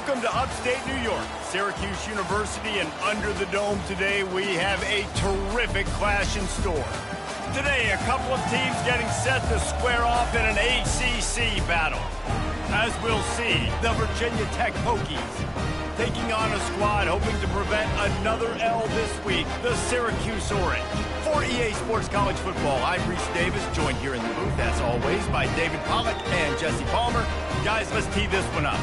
Welcome to upstate New York, Syracuse University, and under the dome today we have a terrific clash in store. Today, a couple of teams getting set to square off in an ACC battle. As we'll see, the Virginia Tech Hokies taking on a squad hoping to prevent another L this week, the Syracuse Orange. For EA Sports College Football, I'm Reese Davis, joined here in the booth, as always, by David Pollack and Jesse Palmer. Guys, let's tee this one up.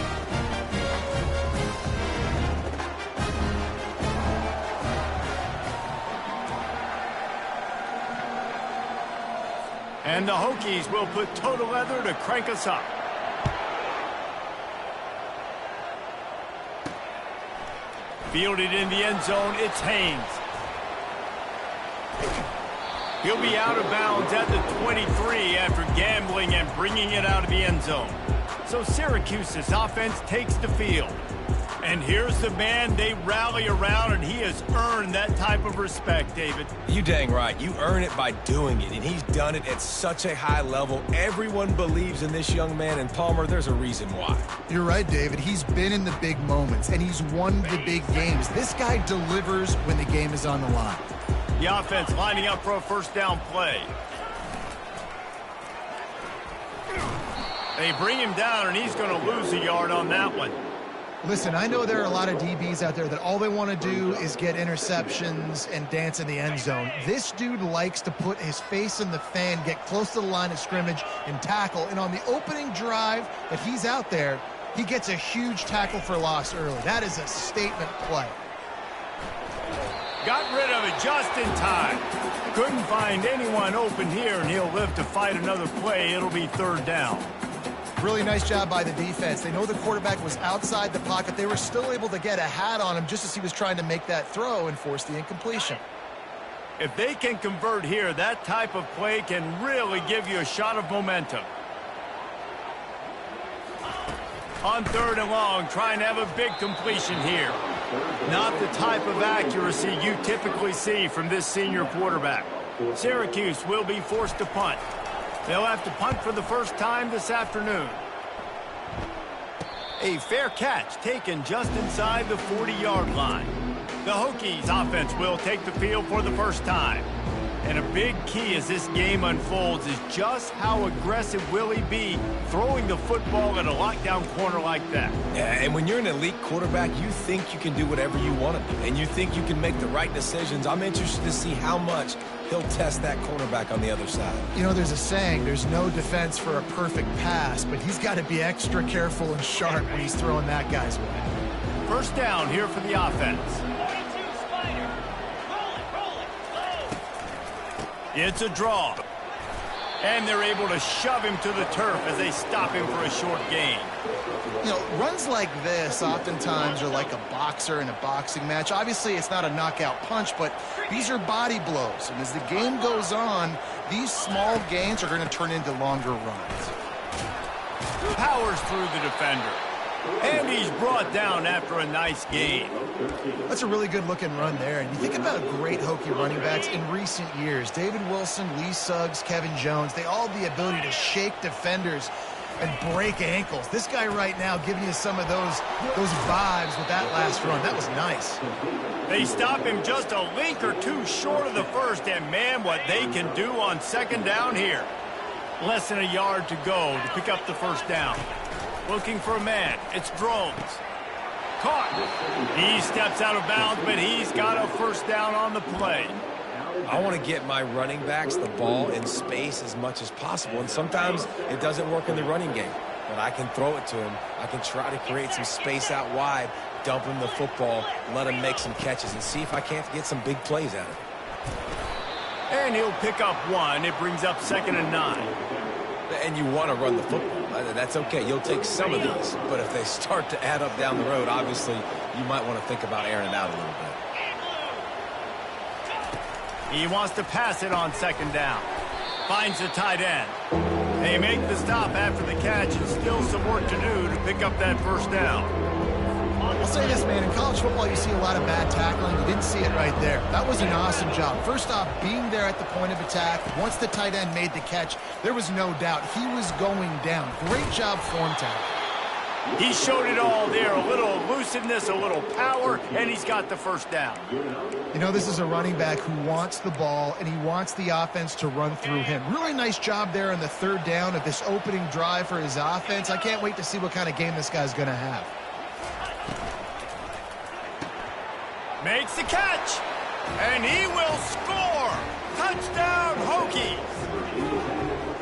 And the Hokies will put total leather to crank us up. Fielded in the end zone, it's Haynes. He'll be out of bounds at the 23 after gambling and bringing it out of the end zone. So Syracuse's offense takes the field. And here's the man they rally around, and he has earned that type of respect, David. You dang right. You earn it by doing it, and he's done it at such a high level. Everyone believes in this young man, and Palmer, there's a reason why. You're right, David. He's been in the big moments, and he's won the big games. This guy delivers when the game is on the line. The offense lining up for a first down play. They bring him down, and he's going to lose a yard on that one. Listen, I know there are a lot of DBs out there that all they want to do is get interceptions and dance in the end zone. This dude likes to put his face in the fan, get close to the line of scrimmage, and tackle. And on the opening drive that he's out there, he gets a huge tackle for loss early. That is a statement play. Got rid of it just in time. Couldn't find anyone open here, and he'll live to fight another play. It'll be third down. Really nice job by the defense. They know the quarterback was outside the pocket. They were still able to get a hat on him just as he was trying to make that throw and force the incompletion. If they can convert here, that type of play can really give you a shot of momentum. On third and long, trying to have a big completion here. Not the type of accuracy you typically see from this senior quarterback. Syracuse will be forced to punt. They'll have to punt for the first time this afternoon. A fair catch taken just inside the 40-yard line. The Hokies offense will take the field for the first time. And a big key as this game unfolds is just how aggressive will he be throwing the football at a lockdown corner like that. Yeah, and when you're an elite quarterback, you think you can do whatever you want to do, and you think you can make the right decisions. I'm interested to see how much he'll test that cornerback on the other side. You know, there's a saying, there's no defense for a perfect pass, but he's got to be extra careful and sharp when he's throwing that guy's way. First down here for the offense. It's a draw. And they're able to shove him to the turf as they stop him for a short gain. You know, runs like this oftentimes are like a boxer in a boxing match. Obviously, it's not a knockout punch, but these are body blows. And as the game goes on, these small gains are going to turn into longer runs. Powers through the defender. And he's brought down after a nice gain. That's a really good-looking run there. And you think about great Hokie running backs in recent years. David Wilson, Lee Suggs, Kevin Jones, they all have the ability to shake defenders and break ankles. This guy right now giving you some of those vibes with that last run. That was nice. They stop him just a link or two short of the first. And, man, what they can do on second down here. Less than a yard to go to pick up the first down. Looking for a man. It's Drones. Caught. He steps out of bounds, but he's got a first down on the play. I want to get my running backs the ball in space as much as possible, and sometimes it doesn't work in the running game. But I can throw it to him. I can try to create some space out wide, dump him the football, let him make some catches, and see if I can't get some big plays out of him. And he'll pick up one. It brings up 2nd and 9. And you want to run the football. That's okay. You'll take some of these. But if they start to add up down the road, obviously, you might want to think about airing it out a little bit. He wants to pass it on 2nd down. Finds the tight end. They make the stop after the catch, and still some work to do to pick up that first down. I'll say this, man. In college football, you see a lot of bad tackling. You didn't see it right there. That was an awesome job. First off, being there at the point of attack. Once the tight end made the catch, there was no doubt he was going down. Great job form tackle. He showed it all there, a little elusiveness, a little power, and he's got the first down. You know, this is a running back who wants the ball, and he wants the offense to run through him. Really nice job there on the third down of this opening drive for his offense. I can't wait to see what kind of game this guy's going to have. Makes the catch, and he will score. Touchdown, Hokies.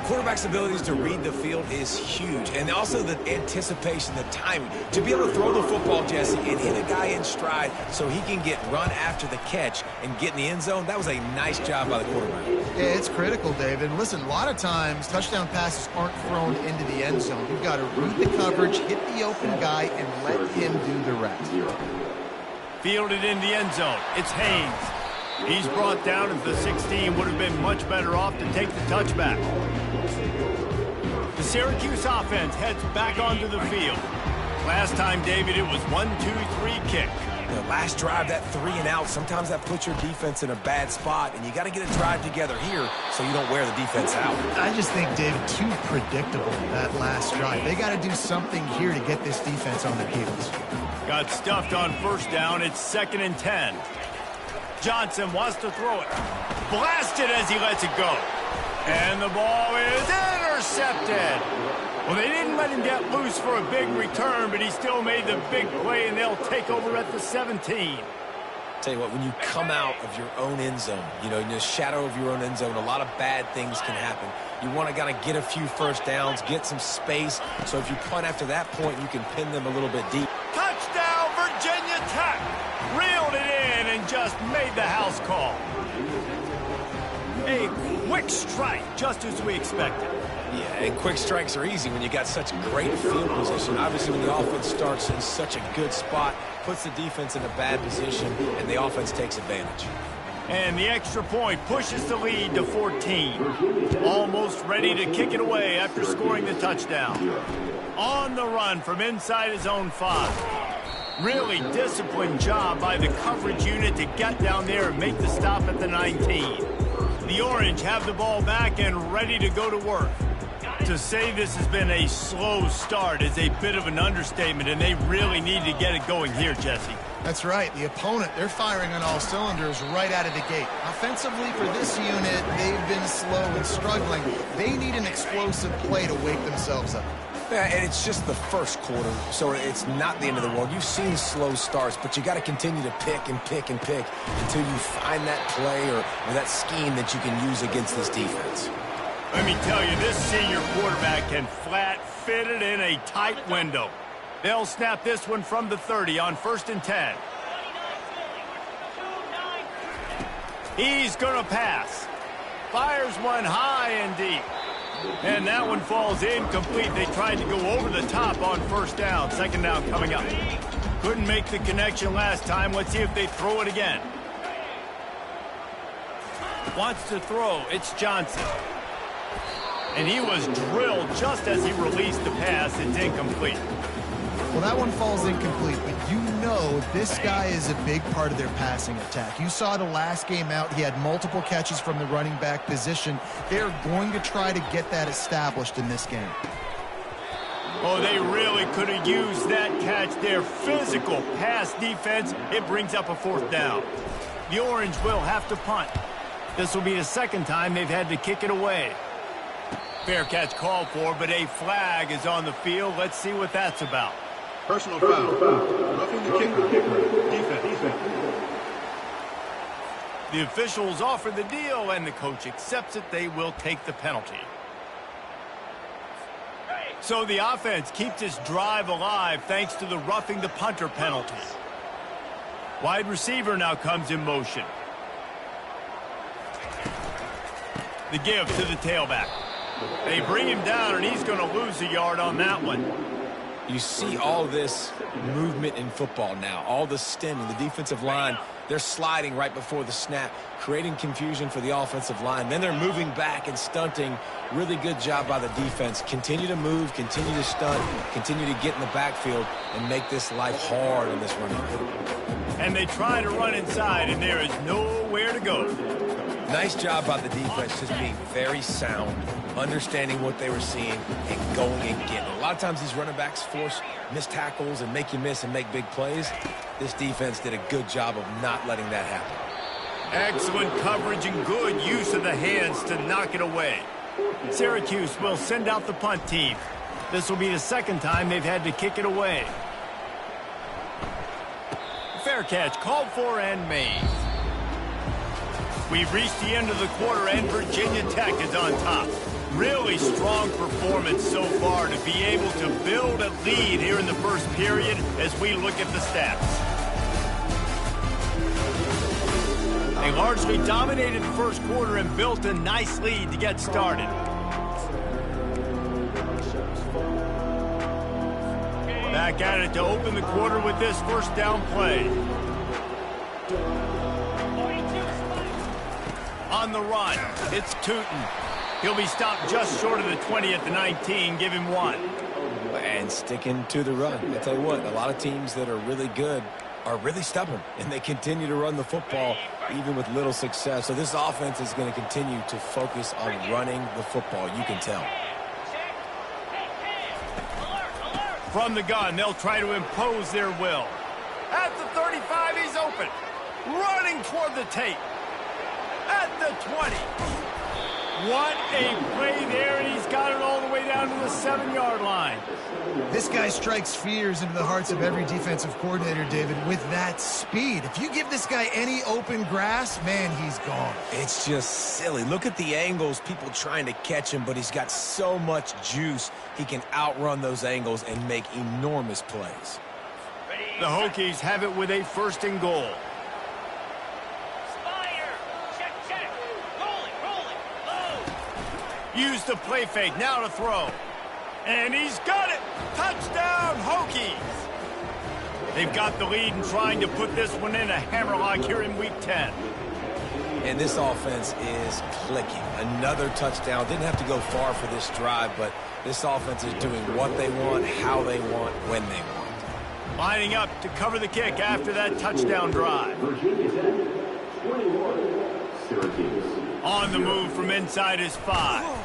Quarterback's abilities to read the field is huge, and also the anticipation, the timing. To be able to throw the football, Jesse, and hit a guy in stride so he can get run after the catch and get in the end zone, that was a nice job by the quarterback. Yeah, it's critical, David. Listen, a lot of times touchdown passes aren't thrown into the end zone. You've got to read the coverage, hit the open guy, and let him do the rest. Fielded in the end zone. It's Haynes. He's brought down at the 16. Would have been much better off to take the touchback. The Syracuse offense heads back onto the field. Last time, David, it was 1-2-3 kick. The last drive, that 3 and out, sometimes that puts your defense in a bad spot, and you got to get a drive together here so you don't wear the defense out. I just think, David, too predictable, that last drive. They got to do something here to get this defense on their heels. Got stuffed on first down. It's 2nd and 10. Johnson wants to throw it. Blasted as he lets it go. And the ball is intercepted. Well, they didn't let him get loose for a big return, but he still made the big play, and they'll take over at the 17. Tell you what, when you come out of your own end zone, you know, in the shadow of your own end zone, a lot of bad things can happen. You want to kind of get a few first downs, get some space, so if you punt after that point, you can pin them a little bit deep. Touchdown, Virginia Tech! Reeled it in and just made the house call. A quick strike, just as we expected. Yeah, and quick strikes are easy when you got such great field position. Obviously, when the offense starts in such a good spot, puts the defense in a bad position, and the offense takes advantage. And the extra point pushes the lead to 14. Almost ready to kick it away after scoring the touchdown. On the run from inside his own 5. Really disciplined job by the coverage unit to get down there and make the stop at the 19. The Orange have the ball back and ready to go to work. To say this has been a slow start is a bit of an understatement, and they really need to get it going here, Jesse. That's right. The opponent, they're firing on all cylinders right out of the gate. Offensively, for this unit, they've been slow and struggling. They need an explosive play to wake themselves up. Yeah, and it's just the first quarter, so it's not the end of the world. You've seen slow starts, but you got to continue to pick and pick and pick until you find that play or that scheme that you can use against this defense. Let me tell you, this senior quarterback can flat fit it in a tight window. They'll snap this one from the 30 on 1st and 10. He's going to pass. Fires one high and deep. And that one falls incomplete. They tried to go over the top on first down. 2nd down coming up. Couldn't make the connection last time. Let's see if they throw it again. Wants to throw. It's Johnson. And he was drilled just as he released the pass. It's incomplete. Well, that one falls incomplete, but you know this guy is a big part of their passing attack. You saw the last game out, he had multiple catches from the running back position. They're going to try to get that established in this game. Oh, they really could have used that catch. Their physical pass defense, it brings up a 4th down. The Orange will have to punt. This will be the 2nd time they've had to kick it away. Fair catch called for, but a flag is on the field. Let's see what that's about. Personal foul. Roughing the kicker. Defense. The officials offer the deal, and the coach accepts it. They will take the penalty. So the offense keeps its drive alive thanks to the roughing the punter penalty. Wide receiver now comes in motion. The give to the tailback. They bring him down, and he's going to lose a yard on that one. You see all this movement in football now, all the stemming, the defensive line, they're sliding right before the snap, creating confusion for the offensive line. Then they're moving back and stunting. Really good job by the defense. Continue to move, continue to stunt, continue to get in the backfield and make this life hard in this running game. And they try to run inside, and there is nowhere to go. Nice job by the defense, just being very sound, understanding what they were seeing, and going and getting it. A lot of times these running backs force missed tackles and make you miss and make big plays. This defense did a good job of not letting that happen. Excellent coverage and good use of the hands to knock it away. Syracuse will send out the punt team. This will be the second time they've had to kick it away. Fair catch called for and made. We've reached the end of the quarter and Virginia Tech is on top. Really strong performance so far to be able to build a lead here in the first period as we look at the stats. They largely dominated the first quarter and built a nice lead to get started. Back at it to open the quarter with this first down play. On the run, it's Tootin. He'll be stopped just short of the 20 at the 19. Give him 1. And sticking to the run. I tell you what, a lot of teams that are really good are really stubborn, and they continue to run the football even with little success. So this offense is going to continue to focus on running the football. You can tell. From the gun, they'll try to impose their will. At the 35, he's open. Running toward the tape. At the 20. What a play there, and he's got it all the way down to the 7-yard line. This guy strikes fears into the hearts of every defensive coordinator, David, with that speed. If you give this guy any open grass, man, he's gone. It's just silly. Look at the angles, people trying to catch him, but he's got so much juice. He can outrun those angles and make enormous plays. The Hokies have it with a 1st and goal. Use the play fake, now to throw. And he's got it! Touchdown, Hokies! They've got the lead and trying to put this one in a hammerlock here in Week 10. And this offense is clicking. Another touchdown. Didn't have to go far for this drive, but this offense is doing what they want, how they want, when they want. Lining up to cover the kick after that touchdown drive. Virginia Tech, 21, Syracuse. On the move from inside his 5.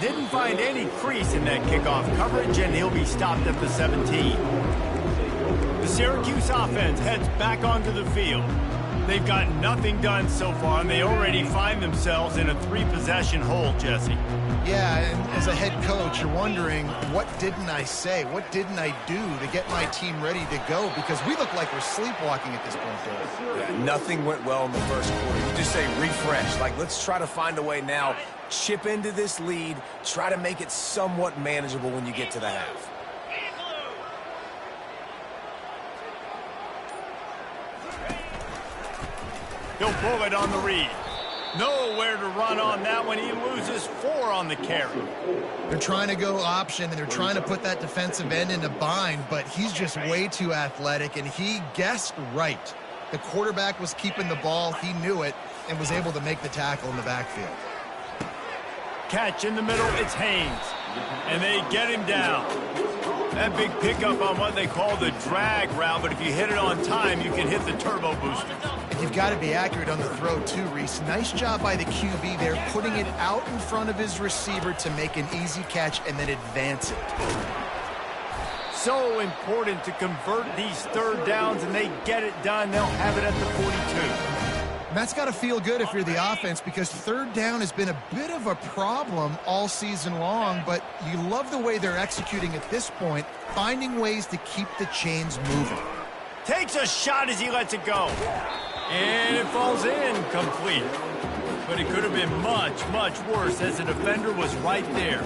Didn't find any crease in that kickoff coverage, and he'll be stopped at the 17. The Syracuse offense heads back onto the field. They've got nothing done so far, and they already find themselves in a 3-possession hole, Jesse. Yeah, and as a head coach, you're wondering, what didn't I say? What didn't I do to get my team ready to go? Because we look like we're sleepwalking at this point, Dave. Yeah, nothing went well in the first quarter. You just say refresh. Like, let's try to find a way now. Chip into this lead. Try to make it somewhat manageable when you get to the half. He'll pull it on the read. Nowhere to run on that one. He loses 4 on the carry. They're trying to go option, and they're trying to put that defensive end in a bind, but he's just way too athletic, and he guessed right. The quarterback was keeping the ball. He knew it and was able to make the tackle in the backfield. Catch in the middle. It's Haynes. And they get him down. That big pickup on what they call the drag route, but if you hit it on time, you can hit the turbo booster. You've got to be accurate on the throw, too, Reese. Nice job by the QB there, putting it out in front of his receiver to make an easy catch and then advance it. So important to convert these 3rd downs, and they get it done. They'll have it at the 42. And that's got to feel good if you're the offense, because 3rd down has been a bit of a problem all season long, but you love the way they're executing at this point, finding ways to keep the chains moving. Takes a shot as he lets it go. And it falls in, complete. But it could have been much, much worse as the defender was right there.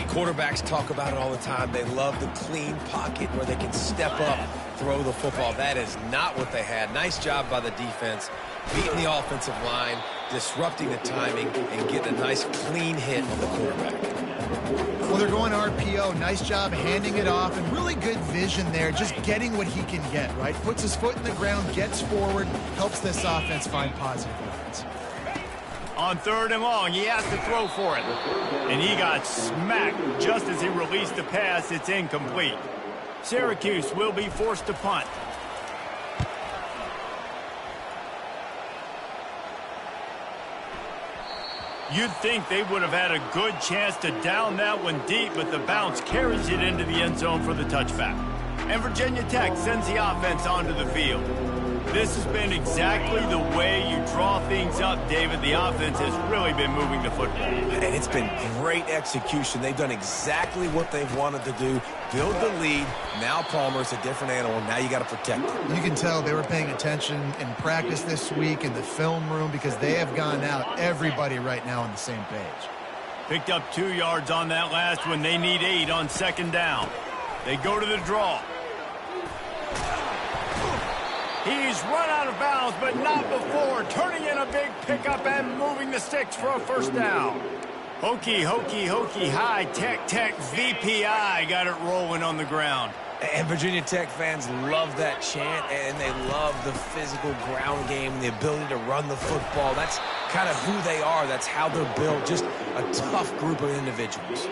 Quarterbacks talk about it all the time. They love the clean pocket where they can step up, throw the football. That is not what they had. Nice job by the defense, beating the offensive line, disrupting the timing, and getting a nice clean hit on the quarterback. Well, they're going RPO. Nice job handing it off, and really good vision there, just getting what he can get, right? Puts his foot in the ground, gets forward, helps this offense find positive offense. On 3rd and long, he has to throw for it. And he got smacked just as he released the pass. It's incomplete. Syracuse will be forced to punt. You'd think they would have had a good chance to down that one deep, but the bounce carries it into the end zone for the touchback. And Virginia Tech sends the offense onto the field. This has been exactly the way you draw things up, David. The offense has really been moving the football. And it's been great execution. They've done exactly what they've wanted to do. Build the lead. Now Palmer's a different animal. Now you got to protect it. You can tell they were paying attention in practice this week in the film room because they have gone out, everybody right now on the same page. Picked up 2 yards on that last one. They need 8 on second down. They go to the draw. He's run out of bounds, but not before. Turning in a big pickup and moving the sticks for a first down. Hokey, hokey, hokey, high, tech, tech, VPI got it rolling on the ground. And Virginia Tech fans love that chant, and they love the physical ground game and the ability to run the football. That's kind of who they are. That's how they're built. Just a tough group of individuals.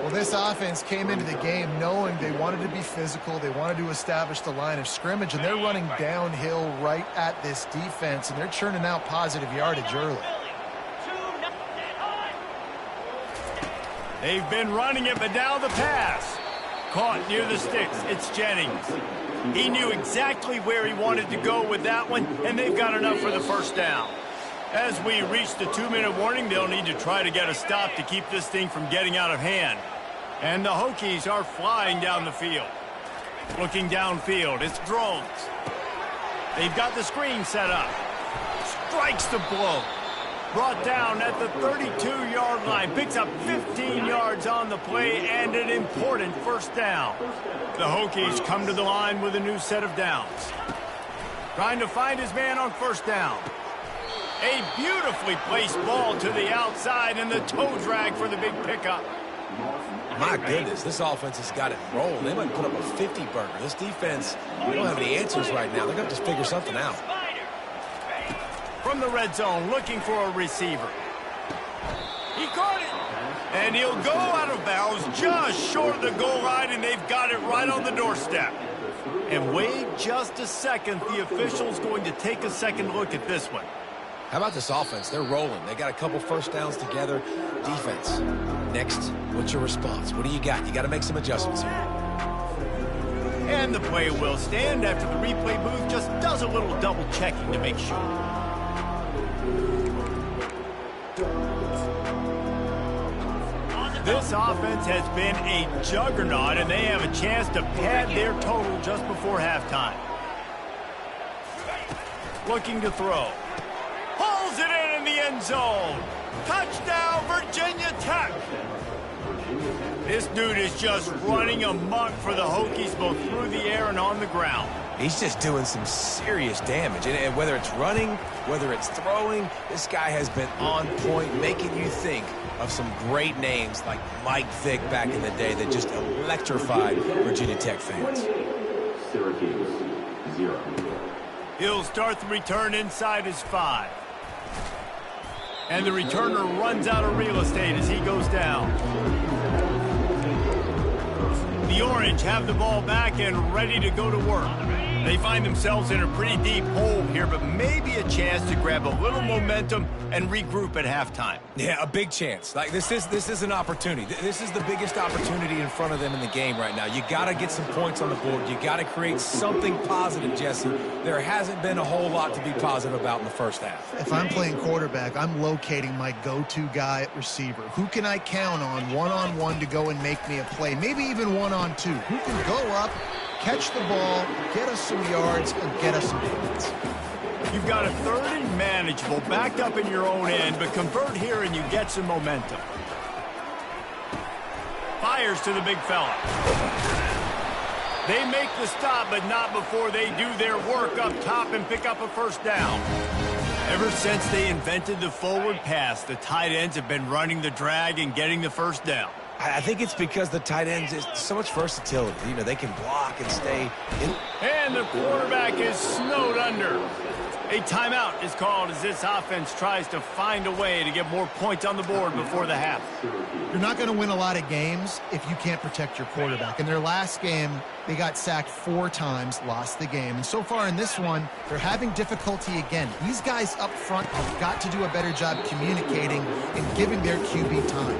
Well, this offense came into the game knowing they wanted to be physical. They wanted to establish the line of scrimmage, and they're running downhill right at this defense, and they're churning out positive yardage early. They've been running it, but now the pass. Caught near the sticks. It's Jennings. He knew exactly where he wanted to go with that one, and they've got enough for the first down. As we reach the 2-minute warning, they'll need to try to get a stop to keep this thing from getting out of hand. And the Hokies are flying down the field. Looking downfield, it's Drones. They've got the screen set up. Strikes the blow. Brought down at the 32-yard line. Picks up 15 yards on the play and an important first down. The Hokies come to the line with a new set of downs. Trying to find his man on first down. A beautifully placed ball to the outside and the toe drag for the big pickup. My goodness, this offense has got it rolling. They might put up a 50-burger. This defense, they don't have any answers right now. They're going to have to figure something out. From the red zone, looking for a receiver. He caught it. And he'll go out of bounds just short of the goal line, and they've got it right on the doorstep. And wait just a second. The official's going to take a second look at this one. How about this offense? They're rolling. They got a couple first downs together. Defense. Next, what's your response? What do you got? You got to make some adjustments here. And the play will stand after the replay booth just does a little double checking to make sure. This offense has been a juggernaut, and they have a chance to pad their total just before halftime. Looking to throw. Pulls it in the end zone. Touchdown, Virginia Tech. This dude is just running amok for the Hokies both through the air and on the ground. He's just doing some serious damage. And whether it's running, whether it's throwing, this guy has been on point, making you think of some great names like Mike Vick back in the day that just electrified Virginia Tech fans. Syracuse, 0. He'll start the return inside his 5. And the returner runs out of real estate as he goes down. The Orange have the ball back and ready to go to work. They find themselves in a pretty deep hole here, but maybe a chance to grab a little momentum and regroup at halftime. Yeah, a big chance. Like this is an opportunity. This is the biggest opportunity in front of them in the game right now. You got to get some points on the board. You got to create something positive, Jesse. There hasn't been a whole lot to be positive about in the first half. If I'm playing quarterback, I'm locating my go-to guy at receiver. Who can I count on one-on-one to go and make me a play? Maybe even one-on-two. Who can go up, catch the ball, get us some yards, and get us some points. You've got a 3rd and manageable, backed up in your own end, but convert here and you get some momentum. Fires to the big fella. They make the stop, but not before they do their work up top and pick up a first down. Ever since they invented the forward pass, the tight ends have been running the drag and getting the first down. I think it's because the tight ends is so much versatility. You know, they can block and stay in. And the quarterback is snowed under. A timeout is called as this offense tries to find a way to get more points on the board before the half. You're not going to win a lot of games if you can't protect your quarterback. In their last game, they got sacked 4 times, lost the game. And so far in this one, they're having difficulty again. These guys up front have got to do a better job communicating and giving their QB time.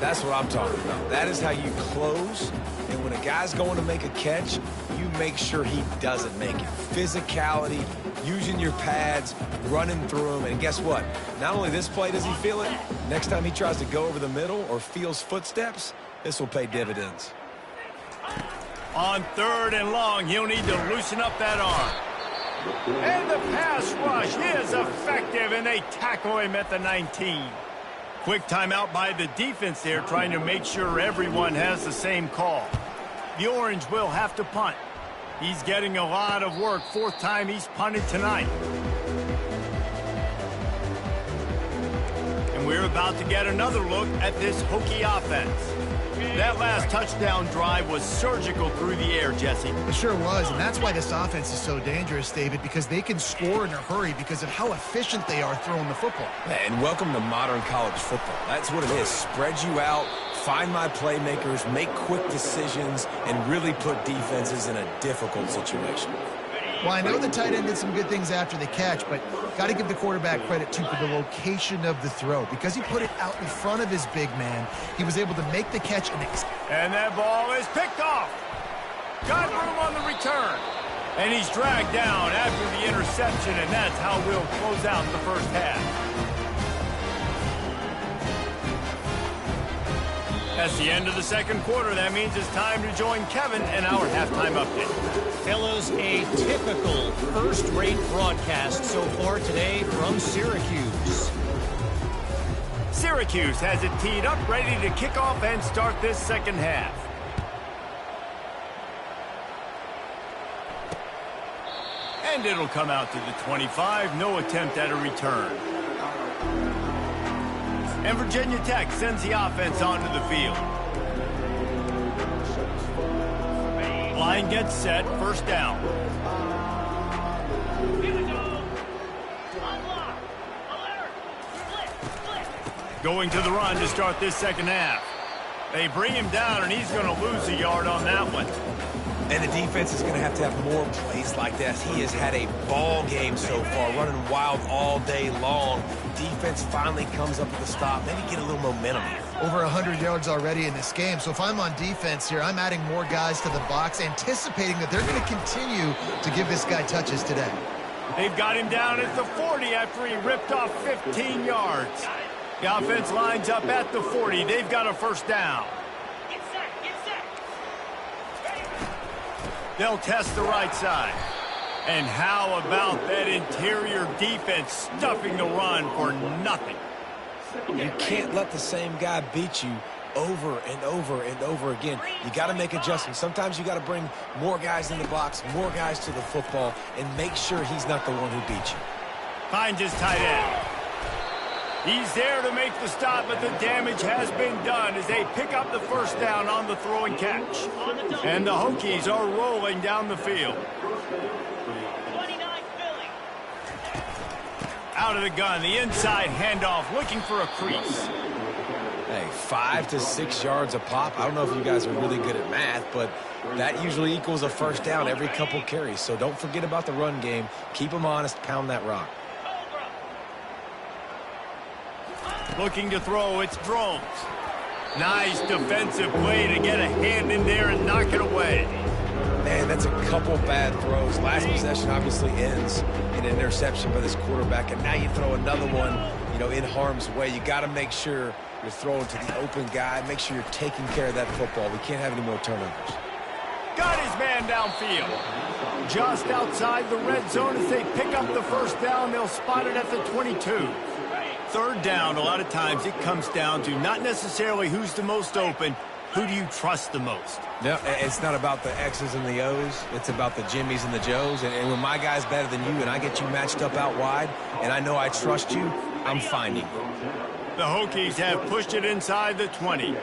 That's what I'm talking about. That is how you close. And when a guy's going to make a catch, you make sure he doesn't make it. Physicality, using your pads, running through them. And guess what? Not only this play does he feel it, next time he tries to go over the middle or feels footsteps, this will pay dividends. On 3rd and long, he'll need to loosen up that arm. And the pass rush is effective, and they tackle him at the 19. Quick timeout by the defense there, trying to make sure everyone has the same call. The Orange will have to punt. He's getting a lot of work. 4th time he's punted tonight. And we're about to get another look at this Hokie offense. That last touchdown drive was surgical through the air, Jesse. It sure was, and that's why this offense is so dangerous, David, because they can score in a hurry because of how efficient they are throwing the football. And welcome to modern college football. That's what it is. Spread you out, find my playmakers, make quick decisions, and really put defenses in a difficult situation. Well, I know the tight end did some good things after the catch, but got to give the quarterback credit, too, for the location of the throw. Because he put it out in front of his big man, he was able to make the catch. And that ball is picked off. Got room on the return. And he's dragged down after the interception, and that's how we'll close out the first half. That's the end of the second quarter. That means it's time to join Kevin in our halftime update. Fellas, a typical first-rate broadcast so far today from Syracuse. Syracuse has it teed up, ready to kick off and start this second half. And it'll come out to the 25. No attempt at a return. And Virginia Tech sends the offense onto the field. Line gets set, 1st down. Going to the run to start this second half. They bring him down, and he's going to lose a yard on that one. And the defense is going to have more plays like this. He has had a ball game so far, running wild all day long. Defense finally comes up with a stop. Maybe get a little momentum here. Over 100 yards already in this game. So if I'm on defense here, I'm adding more guys to the box, anticipating that they're going to continue to give this guy touches today. They've got him down at the 40 after he ripped off 15 yards. The offense lines up at the 40. They've got a 1st down. They'll test the right side. And how about that interior defense stuffing the run for nothing? You can't let the same guy beat you over and over and over again. You got to make adjustments. Sometimes you got to bring more guys in the box, more guys to the football, and make sure he's not the one who beat you. Finds his tight end. He's there to make the stop, but the damage has been done as they pick up the 1st down on the throw and catch. And the Hokies are rolling down the field. Out of the gun, the inside handoff, looking for a crease. Hey, 5 to 6 yards a pop. I don't know if you guys are really good at math, but that usually equals a 1st down every couple carries. So don't forget about the run game. Keep them honest, pound that rock. Looking to throw, it's Drones. Nice defensive play to get a hand in there and knock it away. Man, that's a couple bad throws. Last possession obviously ends in an interception by this quarterback, and now you throw another one, in harm's way. You got to make sure you're throwing to the open guy. Make sure you're taking care of that football. We can't have any more turnovers. Got his man downfield. Just outside the red zone as they pick up the 1st down. They'll spot it at the 22. 3rd down, a lot of times it comes down to not necessarily who's the most open, who do you trust the most? No, it's not about the X's and the O's. It's about the Jimmys and the Joes. And when my guy's better than you and I get you matched up out wide and I know I trust you, I'm finding you. The Hokies have pushed it inside the 20.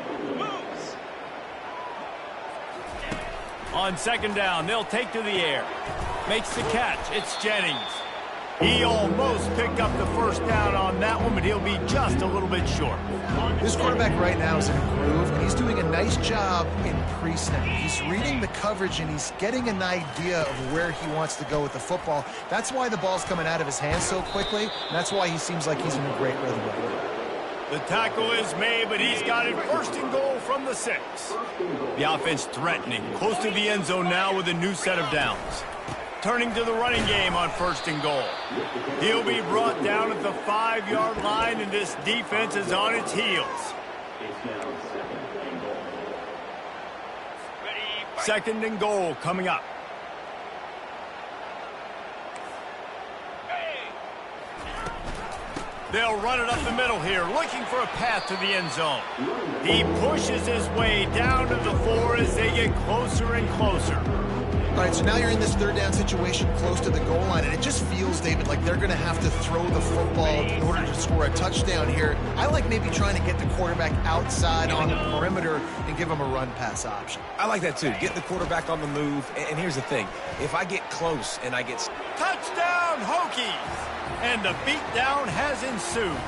On 2nd down, they'll take to the air. Makes the catch. It's Jennings. He almost picked up the first down on that one, but he'll be just a little bit short. This quarterback right now is in a groove, and he's doing a nice job in pre-snap. He's reading the coverage, and he's getting an idea of where he wants to go with the football. That's why the ball's coming out of his hands so quickly, and that's why he seems like he's in a great rhythm right now. The tackle is made, but he's got it first and goal from the 6. The offense threatening, close to the end zone now with a new set of downs. Turning to the running game on first and goal. He'll be brought down at the 5-yard line, and this defense is on its heels. Second and goal coming up. They'll run it up the middle here, looking for a path to the end zone. He pushes his way down to the 4 as they get closer and closer. All right, so now you're in this third down situation close to the goal line, and it just feels, David, like they're going to have to throw the football in order to score a touchdown here. I like maybe trying to get the quarterback outside on the perimeter and give him a run-pass option. I like that, too. Get the quarterback on the move. And here's the thing. If I get close and I get... Touchdown, Hokies! And the beatdown has ensued.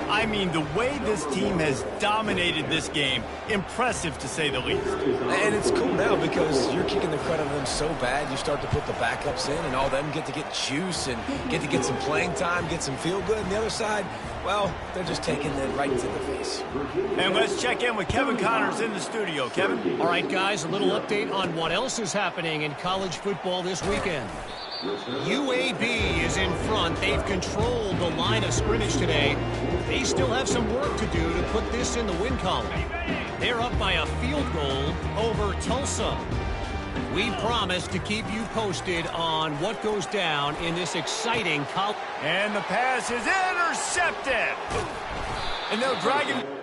I mean, the way this team has dominated this game, impressive to say the least. And it's cool now because you're kicking the crud out of them so bad, you start to put the backups in, and all them get to get juice and get some playing time, get some feel good. And the other side, well, they're just taking it right into the face. And let's check in with Kevin Connors in the studio. Kevin? All right, guys, a little update on what else is happening in college football this weekend. UAB is in front. They've controlled the line of scrimmage today. They still have some work to do to put this in the win column. They're up by a field goal over Tulsa. We promise to keep you posted on what goes down in this exciting college. And the pass is intercepted. And they'll drag him.